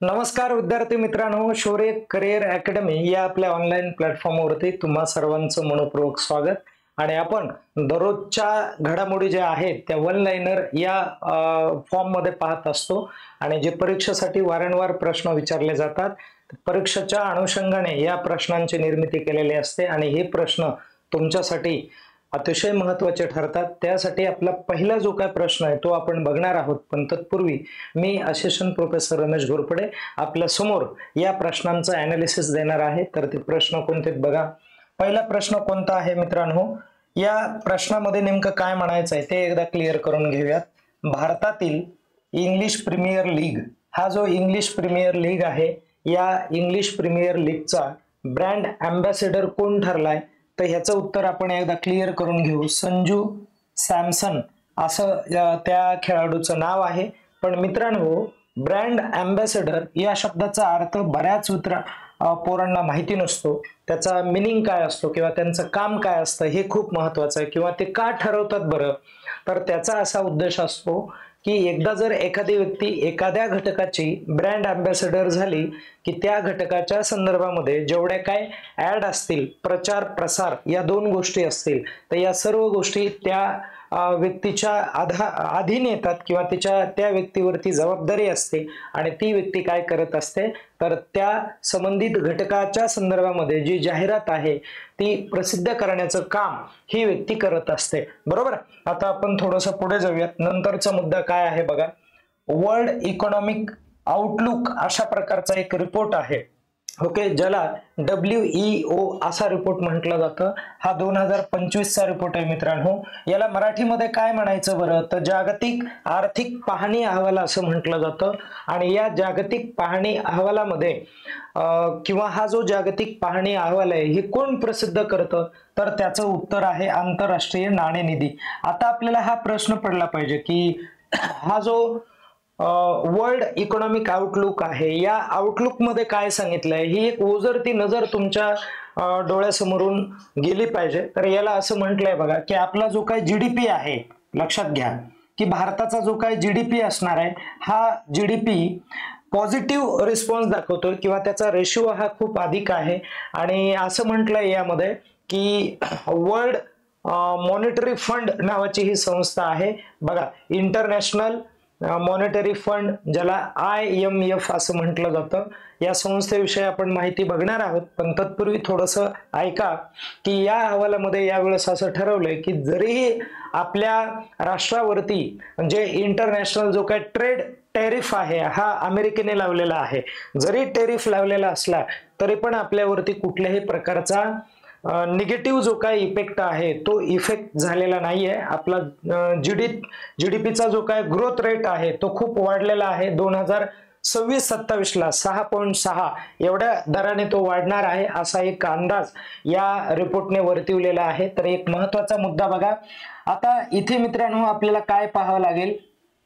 नमस्कार विद्यार्थी मित्रांनो, शौर्य करिअर अकॅडमी या आपल्या ऑनलाईन प्लॅटफॉर्मवरती तुम्हा सर्वांचं मनपूर्वक स्वागत। आणि आपण दररोजच्या घडामोडी ज्या आहेत त्या वन लाइनर या फॉर्म मध्ये पाहत असतो आणि जे परीक्षेसाठी वारंवार प्रश्न विचारले जातात, परीक्षेच्या अनुषंगाने या प्रश्नांची निर्मिती केलेली असते आणि हे प्रश्न तुमच्यासाठी अतिशय महत्त्वाचे ठरतात। त्यासाठी आपला पहिला जो काय प्रश्न आहे तो आपण बघणार आहोत, पण तत्पूर्वी मी असिस्टंट प्रोफेसर रमेश घोरपडे आपल्या समोर या प्रश्नांचा एनालिसिस देणार आहे। तर ते प्रश्न कोणते बघा। पहिला प्रश्न कोणता आहे मित्रांनो, या प्रश्नामध्ये नेमकं काय म्हणायचं आहे ते एकदा क्लिअर करून घेऊयात। भारतातील इंग्लिश प्रीमियर लीग हा जो इंग्लिश प्रीमियर लीग आहे, या इंग्लिश प्रीमियर लीगचा ब्रँड अँबॅसेडर कोण ठरलाय, तर ह्याचं उत्तर आपण एकदा क्लिअर करून घेऊ। संजू सॅमसन असं त्या खेळाडूचं नाव आहे। पण मित्रांनो, ब्रँड अँबॅसेडर या शब्दाचा अर्थ बऱ्याच पोरांना माहिती नसतो, त्याचा मीनिंग काय असतो किंवा त्यांचं काम काय असतं हे खूप महत्त्वाचं आहे। किंवा ते का ठरवतात बरं, तर त्याचा असा उद्देश असतो की एकदा जर एखादी व्यक्ती एखाद्या घटकाची ब्रँड अँबॅसेडर झाली की त्या घटकाच्या संदर्भामध्ये जेवढ्या काय ऍड असतील, प्रचार प्रसार या दोन गोष्टी असतील, तर या सर्व गोष्टी त्या व्यक्तीच्या अधीन येतात किंवा त्या व्यक्तीवरती जबाबदारी असते आणि ती व्यक्ती काय करत असते, तर त्या संबंधित घटकाच्या संदर्भामध्ये जी जाहिरात आहे ती प्रसिद्ध करण्याचं काम ही व्यक्ती करत असते, बरोबर। आता आपण थोडंसं पुढे जाऊयात। नंतरचा मुद्दा काय आहे बघा। वर्ल्ड इकॉनॉमिक आउटलुक अशा प्रकारचा एक रिपोर्ट आहे, ओके, ज्याला WEO असा रिपोर्ट म्हटलं जातं। हा 2025 चा रिपोर्ट आहे मित्रांनो। याला मराठीमध्ये काय म्हणायचं बरं, तर जागतिक आर्थिक पाहणी अहवाल असं म्हटलं जातं। आणि या जागतिक पाहणी अहवालामध्ये किंवा हा जो जागतिक पाहणी अहवाल आहे हे कोण प्रसिद्ध करतं, तर त्याचं उत्तर आहे आंतरराष्ट्रीय नाणेनिधी। आता आपल्याला हा प्रश्न पडला पाहिजे की हा जो वर्ल्ड इकॉनॉमिक आउटलुक आहे, या आउटलुक मध्ये काय सांगितलंय ही एक ओझरती नजर तुमच्या डोळ्यासमोरून गेली पाहिजे। तर याला असं म्हटलंय बघा की आपला जो काय जीडीपी आहे, लक्षात घ्या की भारताचा जो काय जीडीपी असणार आहे हा जीडीपी पॉझिटिव्ह रिस्पॉन्स दाखवतोय किंवा त्याचा रेशिओ हा खूप अधिक आहे। आणि असं म्हटलंय यामध्ये की वर्ल्ड मॉनिटरी फंड नावाची ही संस्था आहे बघा, इंटरनॅशनल मॉनिटरी फंड, ज्याला IMF असं म्हटलं जातं, या संस्थेविषयी आपण माहिती बघणार आहोत। पण तत्पूर्वी थोडंसं ऐका की या अहवालामध्ये यावेळेस असं ठरवलंय की जरीही आपल्या राष्ट्रावरती म्हणजे इंटरनॅशनल जो काय ट्रेड टॅरिफ आहे हा अमेरिकेने लावलेला आहे, जरी टॅरिफ लावलेला असला तरी पण आपल्यावरती कुठल्याही प्रकारचा निगेटिव्ह जो काय इफेक्ट आहे तो इफेक्ट झालेला नाहीये। आपला जीडीपीचा जो काय ग्रोथ रेट आहे तो खूप वाढलेला आहे। 2026-27 ला 6.6 एवढ्या दराने तो वाढणार आहे असा एक अंदाज या रिपोर्टने वर्तवलेला आहे। तर एक महत्त्वाचा मुद्दा बघा। आता इथे मित्रांनो आपल्याला काय पाहावं लागेल,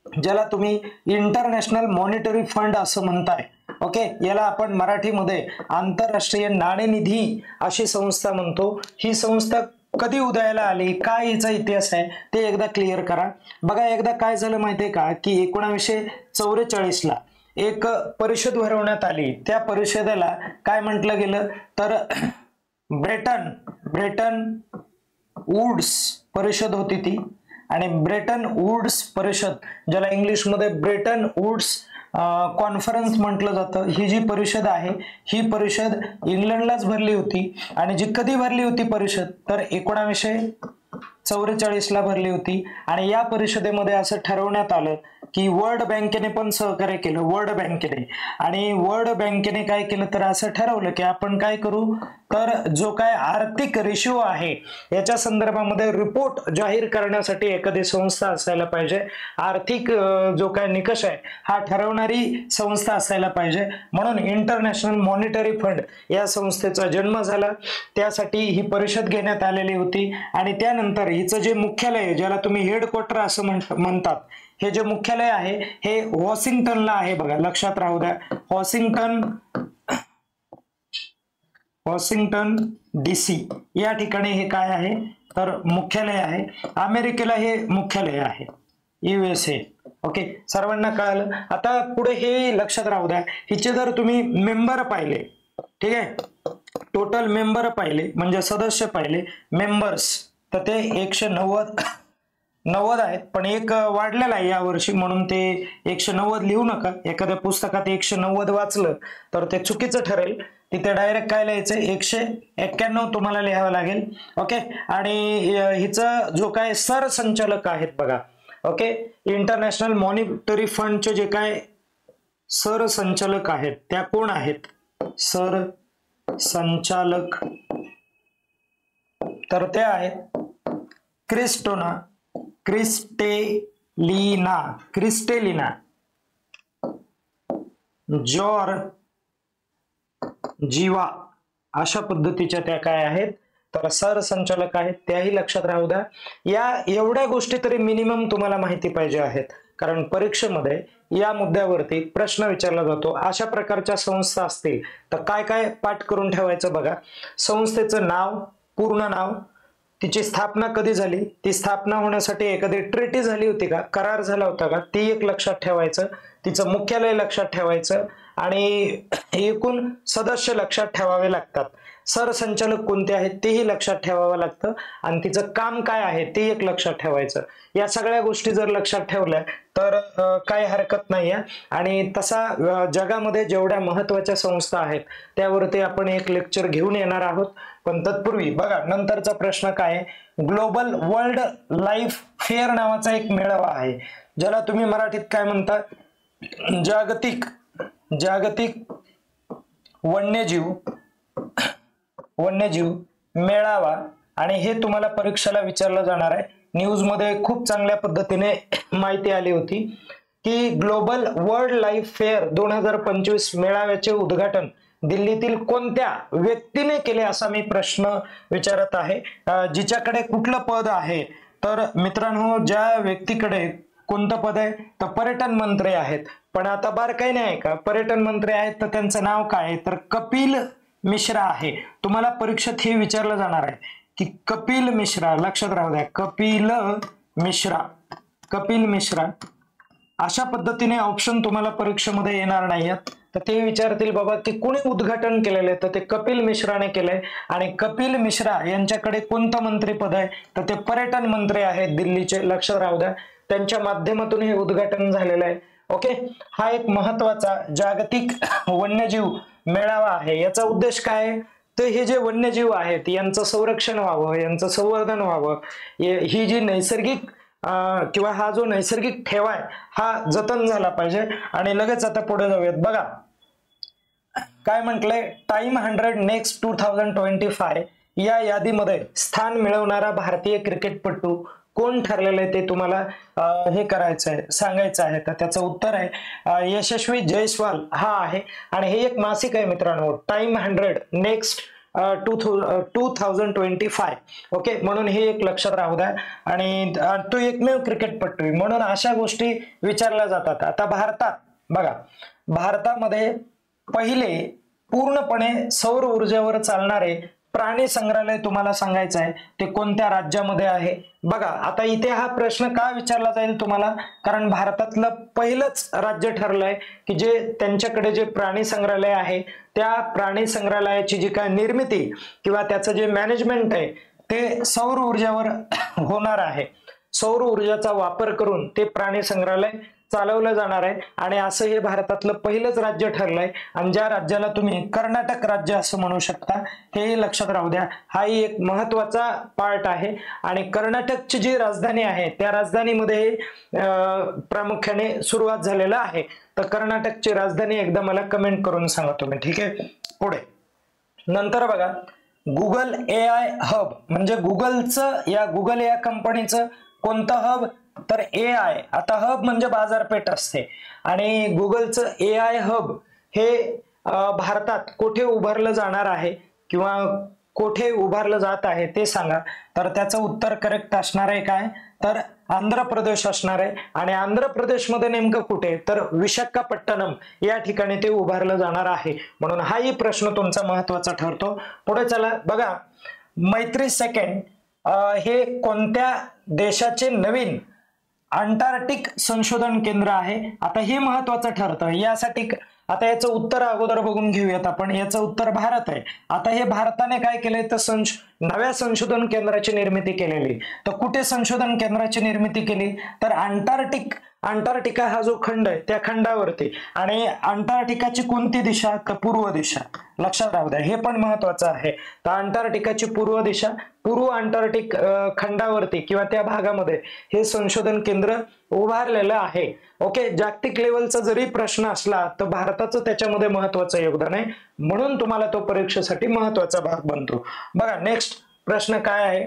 ज्याला तुम्ही इंटरनॅशनल मॉनिटरी फंड असं म्हणताय, ओके, याला आपण मराठीमध्ये आंतरराष्ट्रीय नाणेनिधी अशी संस्था म्हणतो। ही संस्था कधी उदयाला आली, काय हिचा इतिहास आहे ते एकदा क्लिअर करा बघा। एकदा काय झालं माहितीये का की 1944 ला एक परिषद भरवण्यात आली। त्या परिषदेला काय म्हटलं गेलं, तर ब्रेटन वुड्स परिषद होती ती। आणि ब्रेटन वुड्स परिषद, ज्याला इंग्लिश मध्ये ब्रेटन वुड्स कॉन्फरन्स म्हटलं जातं, ही जी परिषद आहे ही परिषद इंग्लंडलाच भरली होती। आणि जी कधी भरली होती परिषद, तर 1944 ला भरली होती। आणि या परिषदेमध्ये असं ठरवण्यात आलं की वर्ल्ड बँकेने पण सहकार्य केलं, वर्ल्ड बँकेने। आणि वर्ल्ड बँकेने काय केलं, तर असं ठरवलं की आपण काय करू, तर जो काय आर्थिक रेशिओ आहे याच्या संदर्भामध्ये रिपोर्ट जाहीर करण्यासाठी एखादी संस्था असायला पाहिजे। आर्थिक जो काय निकष आहे हा ठरवणारी संस्था असायला पाहिजे, म्हणून इंटरनॅशनल मॉनिटरी फंड या संस्थेचा जन्म झाला। त्यासाठी ही परिषद घेण्यात आलेली होती। आणि त्यानंतर हिचं जे मुख्यालय, ज्याला तुम्ही हेडक्वार्टर असं म्हणतात, हे जे मुख्यालय आहे हे वॉशिंग्टनला आहे बघा, लक्षात राहू द्या, वॉशिंग्टन DC या ठिकाणी हे काय आहे, तर मुख्यालय आहे। अमेरिकेला हे मुख्यालय आहे USA, ओके, सर्वांना कळालं. आता पुढे हे लक्षात राहू द्या, हिचे जर तुम्ही मेंबर पाहिले, ठीक आहे, टोटल मेंबर पाहिले म्हणजे सदस्य पाहिले मेंबर्स, तर ते 190 आहेत. पण एक वाढलेला आहे यावर्षी म्हणून ते 190 लिहू नका. एखाद्या पुस्तकात 190 वाचलं तर ते चुकीचं ठरेल. तिथे डायरेक्ट काय लिहायचं, 191 तुम्हाला लिहावं लागेल. ओके, आणि हिचं जो काय सरसंचालक आहेत बघा, ओके, इंटरनॅशनल मॉनिटरी फंडचे जे काय सरसंचालक आहेत त्या कोण आहेत, सरसंचालक, तर त्या आहेत क्रिस्टेलिना जॉर्जिवा अशा पद्धतीच्या त्या काय आहेत, तर सरसंचालक आहेत. त्याही लक्षात राहू द्या. या एवढ्या गोष्टी तरी मिनिमम तुम्हाला माहिती पाहिजे आहेत, कारण परीक्षेमध्ये या मुद्द्यावरती प्रश्न विचारला जातो. अशा प्रकारच्या संस्था असतील तर काय काय पाठ करून ठेवायचं बघा. संस्थेचं नाव, पूर्ण नाव, तिची स्थापना कधी झाली, ती स्थापना होण्यासाठी एखादी ट्रीटी झाली होती का, करार झाला होता का, ती एक लक्षात ठेवायचं. तिचं मुख्यालय लक्षात ठेवायचं आणि एकूण सदस्य लक्षात ठेवावे लागतात. सरसंचालक कोणते आहेत तेही लक्षात ठेवावं लागतं आणि तिचं काम काय आहे ते एक लक्षात ठेवायचं. या सगळ्या गोष्टी जर लक्षात ठेवल्या तर काही हरकत नाही आहे. आणि तसा जगामध्ये जेवढ्या महत्त्वाच्या संस्था आहेत त्यावरती आपण एक लेक्चर घेऊन येणार आहोत. पण तत्पूर्वी बघा नंतरचा प्रश्न काय आहे, ग्लोबल वर्ल्ड लाईफ फेअर नावाचा एक मेळावा आहे, ज्याला तुम्ही मराठीत काय म्हणता, जागतिक वन्यजीव मेळावा. आणि हे तुम्हाला परीक्षेला विचारलं जाणार आहे. न्यूज मध्ये खूप चांगल्या पद्धतीने माहिती आली होती की ग्लोबल वर्ल्ड लाईफ फेअर 2025 मेळाव्याचे उद्घाटन दिल्लीतील कोणत्या व्यक्तीने केले असा मी प्रश्न विचारत आहे. जिच्याकडे कुठलं पद आहे, तर मित्रांनो ज्या व्यक्तीकडे कोणतं पद आहे तर पर्यटन मंत्री आहेत. पण आता बारकाई नाही आहे का, पर्यटन मंत्री आहेत तर त्यांचं नाव काय आहे, तर कपिल मिश्रा आहे. तुम्हाला परीक्षेत हे विचारलं जाणार आहे की कपिल मिश्रा, लक्षात राहू द्या, कपिल मिश्रा अशा पद्धतीने ऑप्शन तुम्हाला परीक्षेमध्ये येणार नाहीत. तर ते विचारतील बाबा की कोणी उद्घाटन केलेलं आहे, तर ते कपिल मिश्राने केलंय. आणि कपिल मिश्रा यांच्याकडे कोणतं मंत्रीपद आहे, तर ते पर्यटन मंत्री आहेत दिल्लीचे, लक्षात राहू द्या. त्यांच्या माध्यमातून हे उद्घाटन झालेलं आहे. ओके, हा एक महत्वाचा जागतिक वन्यजीव मेळावा आहे. याचा उद्देश काय आहे, तर हे जे वन्यजीव आहेत यांचं संरक्षण व्हावं, यांचं संवर्धन व्हावं, ही जी नैसर्गिक किंवा हा जो नैसर्गिक ठेवा आहे हा जतन झाला पाहिजे. आणि लगेच आता पुढे जाऊयात. बघा काय म्हटलंय, टाइम 100 नेक्स्ट 2025 या यादीमध्ये स्थान मिळवणारा भारतीय क्रिकेटपटू कोण ठरलेलं आहे ते तुम्हाला हे करायचं आहे, सांगायचं आहे. तर त्याचं उत्तर आहे यशस्वी जयस्वाल हा आहे. आणि हे एक मासिक आहे मित्रांनो, टाइम 100 नेक्स्ट 2025. ओके, म्हणून हे एक लक्षात राहू द्या. आणि तो एकमेव क्रिकेटपटू आहे म्हणून अशा गोष्टी विचारल्या जातात. आता भारतात बघा, भारतामध्ये पहिले पूर्णपणे सौर ऊर्जेवर चालणारे प्राणी संग्रहालय तुम्हाला सांगायचं आहे ते कोणत्या राज्यामध्ये आहे. बघा आता इथे हा प्रश्न का विचारला जाईल तुम्हाला, कारण भारतातलं पहिलंच राज्य ठरलंय की जे त्यांच्याकडे जे प्राणी संग्रहालय आहे त्या प्राणी संग्रहालयाची जी काय निर्मिती किंवा त्याचं जे मॅनेजमेंट आहे ते सौर ऊर्जेवर होणार आहे. सौर ऊर्जेचा वापर करून ते प्राणी संग्रहालय चालवलं जाणार आहे. आणि असं हे भारतातलं पहिलंच राज्य ठरलंय. आणि ज्या राज्याला तुम्ही कर्नाटक राज्य असं म्हणू शकता हे लक्षात राहू द्या. हाही एक महत्वाचा पार्ट आहे. आणि कर्नाटकची जी राजधानी आहे त्या राजधानीमध्ये प्रामुख्याने सुरुवात झालेला आहे. तर कर्नाटकची राजधानी एकदा मला कमेंट करून सांगा तुम्ही, ठीक आहे. पुढे नंतर बघा, गुगल AI हब म्हणजे गुगल या कंपनीचं कोणतं हब, तर AI. आता हब म्हणजे बाजारपेठ असते आणि गुगलचं AI हब हे भारतात कुठे उभारलं जाणार आहे किंवा कुठे उभारलं जात आहे ते सांगा. तर त्याचं उत्तर करेक्ट असणार आहे काय, तर आंध्र प्रदेश असणार आहे. आणि आंध्र प्रदेशमध्ये नेमकं कुठे, तर विशाखापट्टणम या ठिकाणी ते उभारलं जाणार आहे. म्हणून हाही प्रश्न तुमचा महत्वाचा ठरतो. पुढे चला बघा, मैत्री सेकंड हे कोणत्या देशाचे नवीन अंटार्क्टिक संशोधन केंद्र आहे. आता हे महत्वाचं ठरतं यासाठी. आता याचं उत्तर अगोदर बघून घेऊयात आपण. याचं उत्तर भारत आहे. आता हे भारताने काय केलंय तर नव्या संशोधन केंद्राची निर्मिती केलेली. तर कुठे संशोधन केंद्राची निर्मिती केली तर अंटार्क्टिका हा जो खंड आहे त्या खंडावरती. आणि अंटार्क्टिकाची कोणती दिशा तर पूर्व दिशा. लक्षात राहू द्या, हे पण महत्वाचं आहे. तर अंटार्क्टिकाची पूर्व दिशा, पूर्व अंटार्क्टिक खंडावरती किंवा त्या भागामध्ये हे संशोधन केंद्र उभारलेलं आहे. ओके, जागतिक लेवलचा जरी प्रश्न असला तर भारताचं त्याच्यामध्ये महत्वाचं योगदान आहे, म्हणून तुम्हाला तो परीक्षेसाठी महत्वाचा भाग बनतो. बघा नेक्स्ट प्रश्न काय आहे.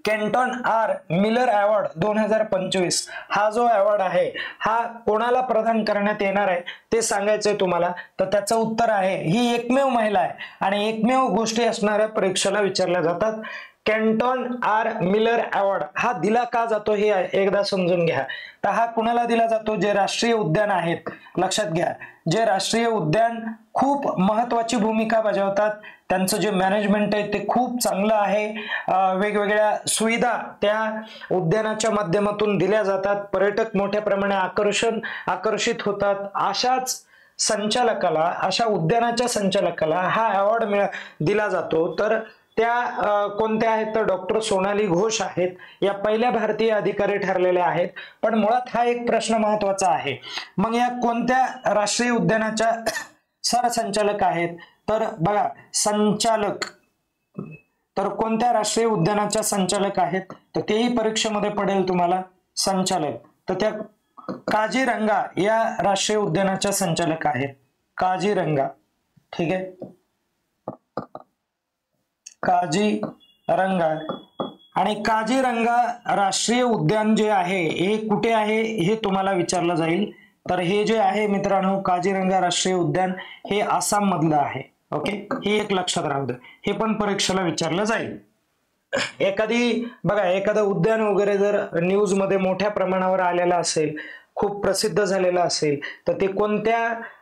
केंटन आर मिलर अवॉर्ड 2025 हा जो अवॉर्ड आहे हा कोणाला प्रदान करण्यात येणार आहे ते सांगायचंय तुम्हाला. तर त्याचं उत्तर आहे, ही एकमेव महिला आहे आणि एकमेव गोष्टी असणाऱ्या परीक्षेला विचारल्या जातात. केंटन आर मिलर अवॉर्ड हा दिला का जातो हे एकदा समजून घ्या. तर हा कुणाला दिला जातो, जे राष्ट्रीय उद्यान आहेत. लक्षात घ्या, जे राष्ट्रीय उद्यान खूप महत्वाची भूमिका बजावतात, त्यांचं जे मॅनेजमेंट आहे ते खूप चांगलं आहे. वेगवेगळ्या सुविधा त्या उद्यानाच्या माध्यमातून दिल्या जातात. पर्यटक मोठ्या प्रमाणात आकर्षित होतात. अशाच संचालकाला, अशा उद्यानाच्या संचालकाला हा अवॉर्ड दिला जातो. तर त्या कोणत्या आहेत तर डॉक्टर सोनाली घोष आहेत. या पहिल्या भारतीय अधिकारी ठरलेल्या आहेत. पण मुळात हा एक प्रश्न महत्वाचा आहे. मग या कोणत्या राष्ट्रीय उद्यानाच्या सरसंचालक आहेत तर बघा संचालक, तर कोणत्या राष्ट्रीय उद्यानाच्या संचालक आहेत तर तेही परीक्षेमध्ये पडेल तुम्हाला. संचालक तर त्या काझीरंगा या राष्ट्रीय उद्यानाच्या संचालक आहेत. काझीरंगा, ठीक आहे, काझीरंगा. आणि काझीरंगा राष्ट्रीय उद्यान जे आहे हे कुठे आहे हे तुम्हाला विचारलं जाईल. तर हे जे आहे मित्रांनो काझीरंगा राष्ट्रीय उद्यान हे आसाम मधलं आहे. ओके, हे एक लक्षात राहू द्या, हे पण परीक्षेला विचारलं जाईल. एखादं उद्यान वगैरे जर न्यूज मध्ये मोठ्या प्रमाणावर आलेलं असेल, खूप प्रसिद्ध झालेलं असेल, तर ते कोणत्या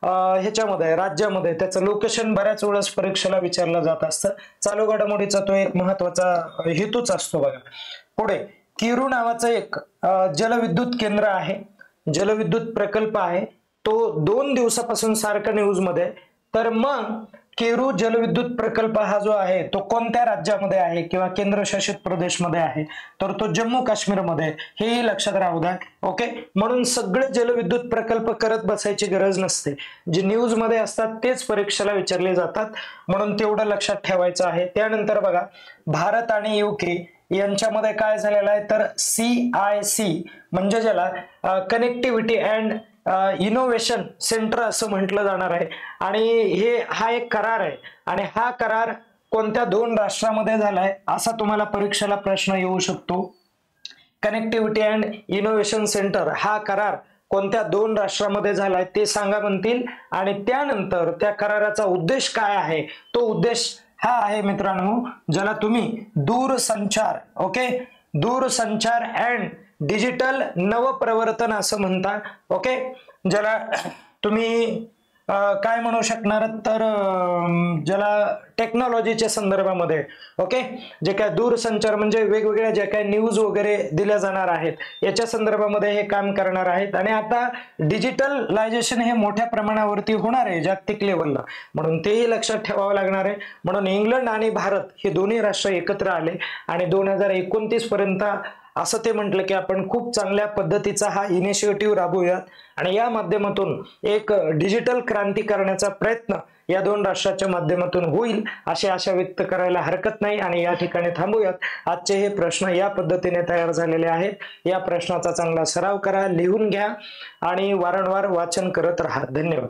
ह्याच्यामध्ये राज्यामध्ये त्याचं लोकेशन बऱ्याच वेळेस परीक्षेला विचारलं जात असतं. चालू घडामोडीचा तो एक महत्वाचा हेतूच असतो. बघा पुढे किरू नावाचं एक जलविद्युत केंद्र आहे, जलविद्युत प्रकल्प आहे. तो 2 दिवसापासून सारखा न्यूज मध्ये. तर मग केरू जलविद्युत प्रकल्प हा जो आहे तो कोणत्या राज्यामध्ये आहे किंवा केंद्रशासित प्रदेशमध्ये आहे तर तो जम्मू काश्मीरमध्ये. हेही लक्षात राहू द्या. ओके, म्हणून सगळे जलविद्युत प्रकल्प करत बसायची गरज नसते. जे न्यूज मध्ये असतात तेच परीक्षेला विचारले जातात, म्हणून तेवढं लक्षात ठेवायचं आहे. त्यानंतर बघा भारत आणि युके यांच्यामध्ये काय झालेलं आहे तर CIC म्हणजे ज्याला कनेक्टिव्हिटी अँड इनोव्हेशन सेंटर असं म्हटलं जाणार आहे. आणि हा एक करार आहे आणि हा करार कोणत्या 2 राष्ट्रांमध्ये झालाय असा तुम्हाला परीक्षेला प्रश्न येऊ शकतो. कनेक्टिव्हिटी अँड इनोव्हेशन सेंटर हा करार कोणत्या 2 राष्ट्रांमध्ये झालाय ते सांगा म्हणतील. आणि त्यानंतर त्या कराराचा उद्देश काय आहे, तो उद्देश हा आहे मित्रांनो ज्याला तुम्ही दूरसंचार, ओके, दूरसंचार अँड डिजिटल नवप्रवर्तन असं म्हणता. ओके, ज्याला तुम्ही काय म्हणू शकणार तर ज्याला टेक्नॉलॉजीच्या संदर्भामध्ये, ओके, जे काय दूरसंचार म्हणजे वेगवेगळ्या ज्या काय न्यूज वगैरे दिल्या जाणार आहेत याच्या संदर्भामध्ये हे काम करणार आहेत. आणि आता डिजिटलायझेशन हे मोठ्या प्रमाणावरती होणार आहे जागतिक लेवलला, म्हणून तेही लक्षात ठेवावं लागणार आहे. म्हणून इंग्लंड आणि भारत हे दोन्ही राष्ट्र एकत्र आले आणि 2029 पर्यंत असं ते म्हटलं की आपण खूप चांगल्या पद्धतीचा हा इनिशिएटिव्ह राबवूयात आणि या माध्यमातून एक डिजिटल क्रांती करण्याचा प्रयत्न या 2 राष्ट्राच्या माध्यमातून होईल अशी आशा व्यक्त करायला हरकत नाही. आणि या ठिकाणी थांबूयात. आजचे हे प्रश्न या पद्धतीने तयार झालेले आहेत. या प्रश्नाचा चांगला सराव करा, लिहून घ्या आणि वारंवार वाचन करत राहा. धन्यवाद.